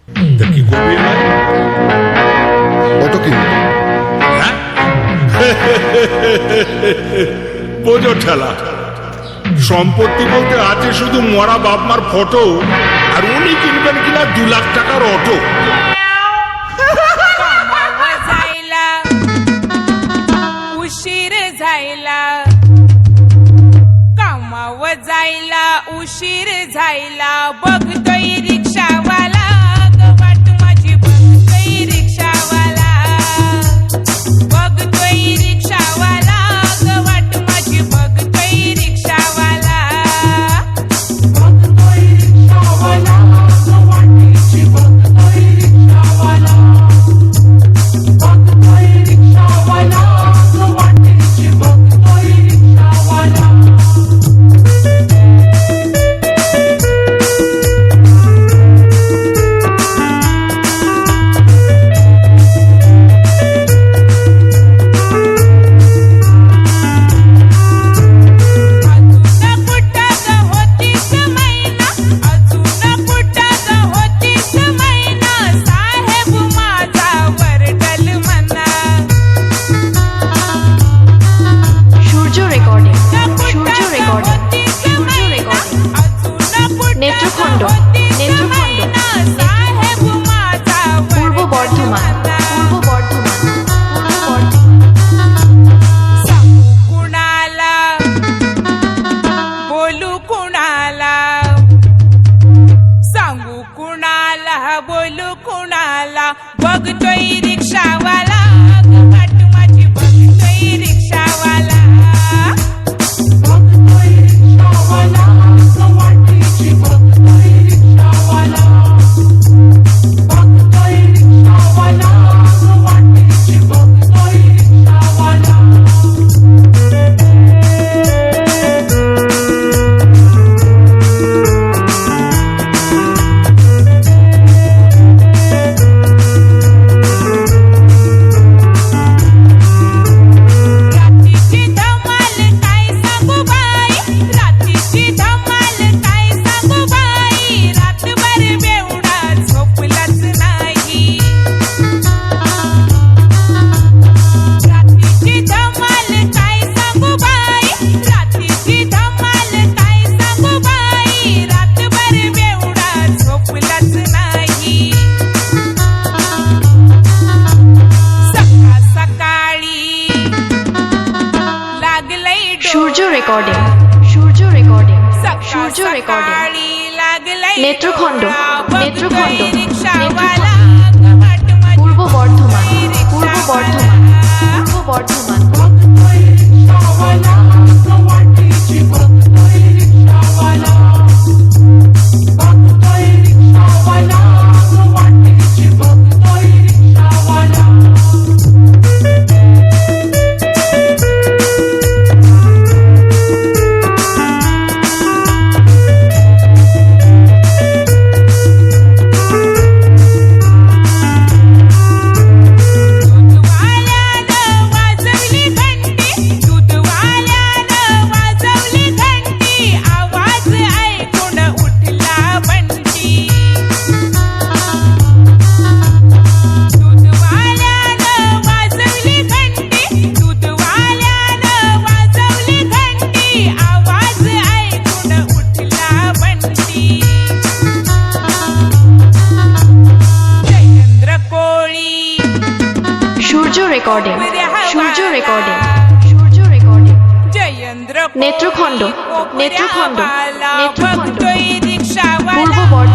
তা কি করবি ভাই? অটো কিনবো। হ্যাঁ? বোঝো ঠেলা, সম্পত্তি বলতে আছে শুধু মরা বাপ মার ফটো, আর উনি কিনবেন কিনা 2 লাখ টাকার অটো। उशीर झायला कामाव जायला उशीर झायला बघतोय रिक्षावाला वाट माझी बघतोय रिक्षावाला बघतोय रिक्षावाला वाट माझी बघतोय रिक्षावाला बघतोय रिक्षावाला वाटेची बघतोय रिक्षावाला बघतोय रिक्षावाला वाटेची बघतोय रिक्षावाला নেত্রখণ্ড পূর্ব বর্ধমান कुणाला बोलू कुणाला सांगू कुणाला बोलू कुणाला बघतोय रिक्षावाला वाट माझी बघतोय रिक्षावाला बघतोय रिक्षावाला वाटेची बघतोय रिक्षावाला बघतोय रिक्षावाला वाटेची बघतोय रिक्षावाला रात्रीची धमाल काय सांगू बाई रात्रीची धमाल काय सांगू बाई रातभर बेवडा झोपलाच नाही रात्रीची धमाल काय सांगू बाई रात्रीची धमाल काय सांगू बाई रातभर बेवडा झोपलाच नाही सकाळ सकाळी लागलंय সূর্য রেকর্ডিং নেত্রখণ্ড পূর্ব বর্ধমান बघतोय रिक्षावाला वाटेची बघतोय रिक्षावाला बघतोय रिक्षावाला वाटेची बघतोय रिक्षावाला दूधवाल्यानं वाजवली घंटी दूधवाल्यानं वाजवली घंटी आवाज ऐकून उठला बंटी दूधवाल्यानं वाजवली घंटी दूधवाल्यानं वाजवली घंटी आवाज ऐकून उठला बंटी जयेंद्र कोळी সূর্য রেকর্ডিং जयेंद्र নেত্রখণ্ড बघतोय পূর্ব रिक्षावाला